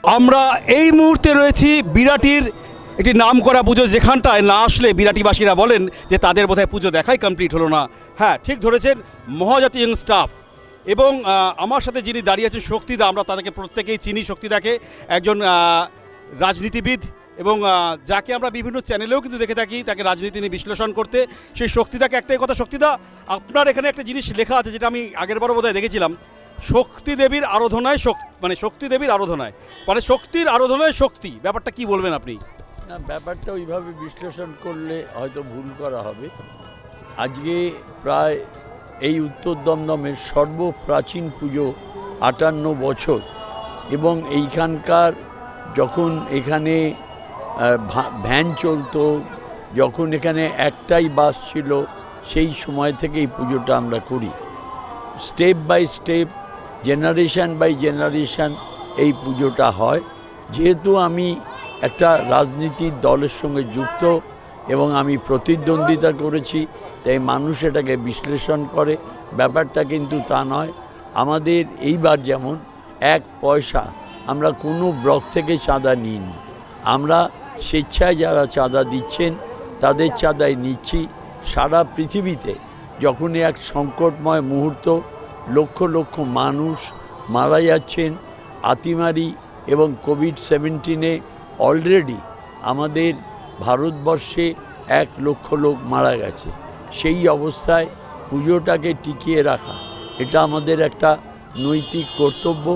আমরা এই মুহূর্তে রয়েছি বিরাটির একটি নামকরা পুজো, যেখানটায় না আসলে বিরাটিবাসীরা বলেন যে তাদের বোধহয় পুজো দেখাই কমপ্লিট হলো না। হ্যাঁ, ঠিক ধরেছেন, মহাজাতি ইয়ং স্টাফ। এবং আমার সাথে যিনি দাঁড়িয়ে আছেন শক্তিদা, আমরা তাদেরকে প্রত্যেকেই চিনি। শক্তিদাকে একজন রাজনীতিবিদ, এবং যাকে আমরা বিভিন্ন চ্যানেলেও কিন্তু দেখে থাকি তাকে রাজনীতি নিয়ে বিশ্লেষণ করতে। সেই শক্তিদাকে একটাই কথা, শক্তিদা আপনার এখানে একটা জিনিস লেখা আছে যেটা আমি আগেরবারও বোধহয় দেখেছিলাম, শক্তি দেবীর আরাধনায় মানে শক্তি দেবীর আরাধনায়, মানে শক্তির আরাধনায় শক্তি। ব্যাপারটা কি বলবেন আপনি? না, ব্যাপারটা ওইভাবে বিশ্লেষণ করলে হয়তো ভুল করা হবে। আজকে প্রায় এই উত্তর দমদমের সর্বপ্রাচীন পুজো 58 বছর, এবং এইখানকার যখন এখানে ভ্যান চলতো, যখন এখানে একটাই বাস ছিল, সেই সময় থেকে এই পুজোটা আমরা করি। Step by step, generation by generation এই পুজোটা হয়। যেহেতু আমি একটা রাজনীতির দলের সঙ্গে যুক্ত এবং আমি প্রতিদ্বন্দ্বিতা করেছি, তাই মানুষ এটাকে বিশ্লেষণ করে। ব্যাপারটা কিন্তু তা নয়। আমাদের এইবার যেমন 1 পয়সা আমরা কোনো ব্লক থেকে চাঁদা নিইনি। আমরা স্বেচ্ছায় যারা চাঁদা দিচ্ছেন তাদের চাঁদাই নিচ্ছি। সারা পৃথিবীতে যখনই এক সংকটময় মুহূর্ত, লক্ষ লক্ষ মানুষ মারা যাচ্ছেন, আতিমারি এবং কোভিড-17 অলরেডি আমাদের ভারতবর্ষে 1 লক্ষ লোক মারা গেছে। সেই অবস্থায় পুজোটাকে টিকিয়ে রাখা এটা আমাদের একটা নৈতিক কর্তব্য।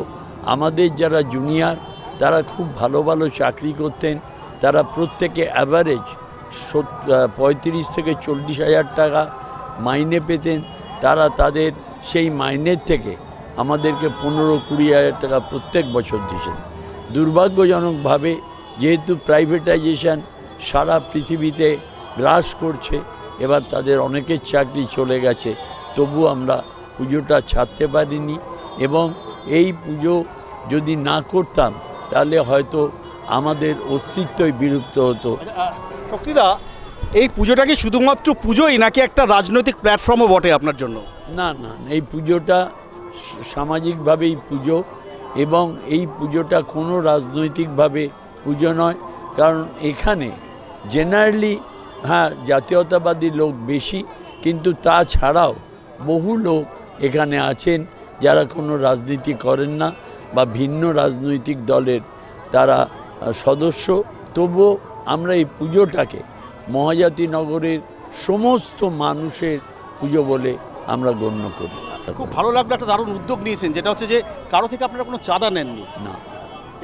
আমাদের যারা জুনিয়র তারা খুব ভালো ভালো চাকরি করতেন, তারা প্রত্যেকে অ্যাভারেজ 35 থেকে 40 হাজার টাকা মাইনে পেতেন। তারা তাদের সেই মাইনের থেকে আমাদেরকে 15-20 হাজার টাকা প্রত্যেক বছর দিয়েছেন। দুর্ভাগ্যজনকভাবে যেহেতু প্রাইভেটাইজেশন সারা পৃথিবীতে গ্রাস করছে, এবার তাদের অনেকের চাকরি চলে গেছে, তবু আমরা পুজোটা ছাড়তে পারিনি। এবং এই পুজো যদি না করতাম তাহলে হয়তো আমাদের অস্তিত্বই বিলুপ্ত হতো। শক্তিদা, এই পুজোটা কি শুধুমাত্র পুজোই নাকি একটা রাজনৈতিক প্ল্যাটফর্মও বটে আপনার জন্য? না না, এই পুজোটা সামাজিকভাবেই পুজো, এবং এই পুজোটা কোনো রাজনৈতিকভাবে পুজো নয়। কারণ এখানে জেনারেলি হ্যাঁ জাতীয়তাবাদী লোক বেশি, কিন্তু তাছাড়াও বহু লোক এখানে আছেন যারা কোনো রাজনীতি করেন না বা ভিন্ন রাজনৈতিক দলের তারা সদস্য। তবুও আমরা এই পুজোটাকে মহাজাতি নগরের সমস্ত মানুষের পুজো বলে আমরা গণ্য করি। খুব ভালো লাগলো, একটা দারুণ উদ্যোগ নিয়েছেন, যেটা হচ্ছে যে কারো থেকে আপনারা কোনো চাঁদা নেননি না,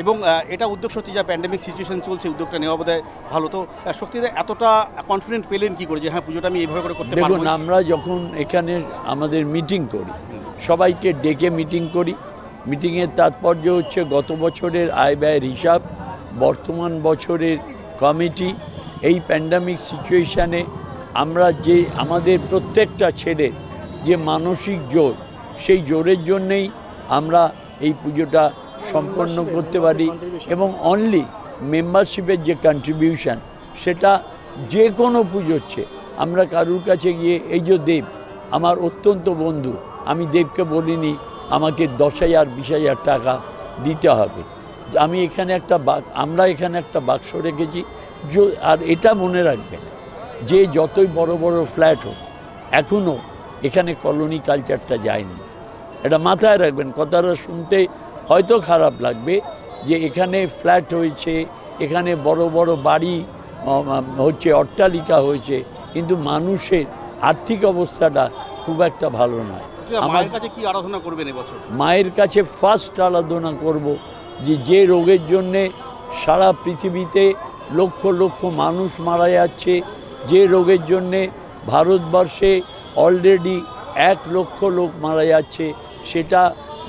এবং এটা উদ্যোগ সত্যি, যা প্যান্ডেমিক সিচুয়েশন চলছে, উদ্যোগটা নেওয়া বোধহয় ভালো। তো শক্তিদা এতটা কনফিডেন্ট পেলেন কি করে যে হ্যাঁ পুজোটা আমি এইভাবে করে করতে পারবো? দেখুন, আমরা যখন এখানে আমাদের মিটিং করি, সবাইকে ডেকে মিটিং করি। মিটিংয়ের তাৎপর্য হচ্ছে গত বছরের আয় ব্যয়ের হিসাব, বর্তমান বছরের কমিটি। এই প্যান্ডেমিক সিচুয়েশানে আমরা যে আমাদের প্রত্যেকটা ছেলের যে মানসিক জোর, সেই জোরের জন্যেই আমরা এই পুজোটা সম্পন্ন করতে পারি। এবং অনলি মেম্বারশিপের যে কন্ট্রিবিউশন, সেটা যে কোনো পুজোর চেয়ে আমরা কারুর কাছে গিয়ে, এই যে দেব আমার অত্যন্ত বন্ধু, আমি দেবকে বলিনি আমাকে 10,000 20,000 টাকা দিতে হবে। আমি এখানে আমরা এখানে একটা বাক্স রেখেছি। আর এটা মনে রাখবেন যে যতই বড় বড় ফ্ল্যাট হোক, এখনও এখানে কলোনি কালচারটা যায়নি। এটা মাথায় রাখবেন। কথাটা শুনতে হয়তো খারাপ লাগবে যে এখানে ফ্ল্যাট হয়েছে, এখানে বড় বড় বাড়ি হচ্ছে, অট্টালিকা হয়েছে, কিন্তু মানুষের আর্থিক অবস্থাটা খুব একটা ভালো নয়। মায়ের কাছে কি আরাধনা করবেন এবছর? মায়ের কাছে ফার্স্ট আরাধনা করব যে রোগের জন্যে সারা পৃথিবীতে লক্ষ লক্ষ মানুষ মারা যাচ্ছে, যে রোগের জন্যে ভারতবর্ষে অলরেডি 1 লক্ষ লোক মারা যাচ্ছে, সেটা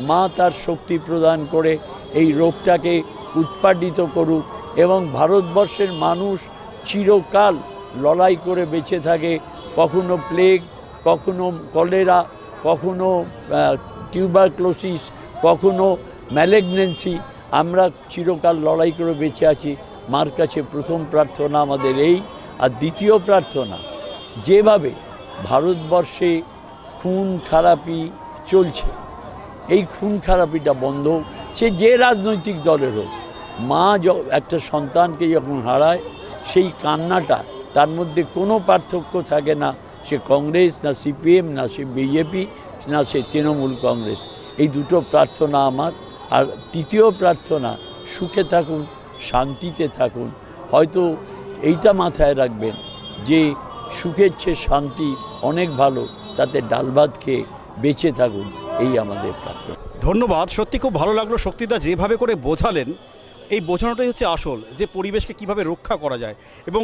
মা তার শক্তি প্রদান করে এই রোগটাকে উৎপাটিত করুক, এবং ভারতবর্ষের মানুষ চিরকাল লড়াই করে বেঁচে থাকে। কখনো প্লেগ, কখনো কলেরা, কখনো টিউবারক্লোসিস, কখনো ম্যালিগন্যান্সি, আমরা চিরকাল লড়াই করে বেঁচে আছি। মার কাছে প্রথম প্রার্থনা আমাদের এই। আর দ্বিতীয় প্রার্থনা, যেভাবে ভারতবর্ষে খুন খারাপি চলছে, এই খুন খারাপিটা বন্ধ হোক, সে যে রাজনৈতিক দলের হোক। মা একটা সন্তানকে যখন হারায় সেই কান্নাটা, তার মধ্যে কোনো পার্থক্য থাকে না, সে কংগ্রেস না সিপিএম না সে বিজেপি না সে তৃণমূল কংগ্রেস। এই দুটো প্রার্থনা আমার। আর তৃতীয় প্রার্থনা, সুখে থাকুন, শান্তিতে থাকুন। হয়তো এইটা মাথায় রাখবেন যে সুখের চেয়ে শান্তি অনেক ভালো, তাতে ডাল ভাত খেয়ে বেঁচে থাকুন, এই আমাদের প্রার্থনা। ধন্যবাদ। সত্যি খুব ভালো লাগলো শক্তিদা যেভাবে করে বোঝালেন। এই বোঝানোটাই হচ্ছে আসল, যে পরিবেশকে কিভাবে রক্ষা করা যায়। এবং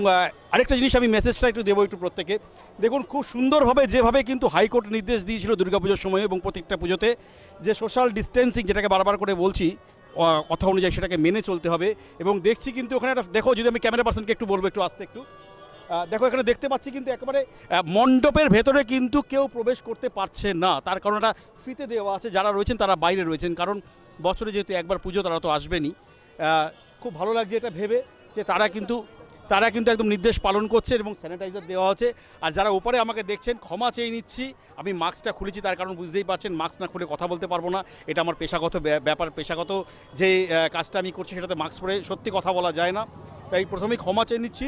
আরেকটা জিনিস আমি মেসেজটা একটু দেবো একটু প্রত্যেকে। দেখুন খুব সুন্দরভাবে যেভাবে কিন্তু হাইকোর্ট নির্দেশ দিয়েছিল দুর্গাপুজোর সময় এবং প্রত্যেকটা পুজোতে, যে সোশ্যাল ডিস্টেন্সিং যেটাকে বারবার করে বলছি কথা অনুযায়ী সেটাকে মেনে চলতে হবে। এবং দেখছি কিন্তু ওখানে একটা দেখো, যদি আমি ক্যামেরা পার্সনকে একটু বলবো একটু আসতে একটু দেখো, এখানে দেখতে পাচ্ছি কিন্তু একেবারে মণ্ডপের ভেতরে কিন্তু কেউ প্রবেশ করতে পারছে না। তার কারণ একটা ফিতে দেওয়া আছে, যারা রয়েছেন তারা বাইরে রয়েছেন, কারণ বছরে যেহেতু একবার পুজো তারা তো আসবেনই। খুব ভালো লাগছে এটা ভেবে যে তারা কিন্তু একদম নির্দেশ পালন করছে এবং স্যানিটাইজার দেওয়া আছে। আর যারা উপরে আমাকে দেখছেন ক্ষমা চেয়ে নিচ্ছি, আমি মাস্কটা খুলেছি, তার কারণ বুঝতেই পারছেন মাস্ক না খুলে কথা বলতে পারবো না। এটা আমার পেশাগত ব্যাপার, পেশাগত যে কাজটা আমি করছি সেটাতে মাস্ক পরে সত্যি কথা বলা যায় না, তাই প্রথমেই ক্ষমা চেয়ে নিচ্ছি।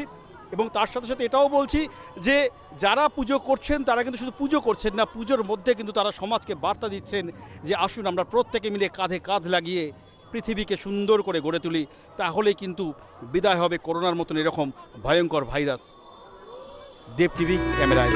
এবং তার সাথে সাথে এটাও বলছি যে যারা পুজো করছেন তারা কিন্তু শুধু পুজো করছেন না, পুজোর মধ্যে কিন্তু তারা সমাজকে বার্তা দিচ্ছেন যে আসুন আমরা প্রত্যেকে মিলে কাঁধে কাঁধ লাগিয়ে পৃথিবীকে সুন্দর করে গড়ে তুলি, তাহলেই কিন্তু বিদায় হবে করোনার মতন এরকম ভয়ঙ্কর ভাইরাস। দেব টিভি ক্যামেরায়।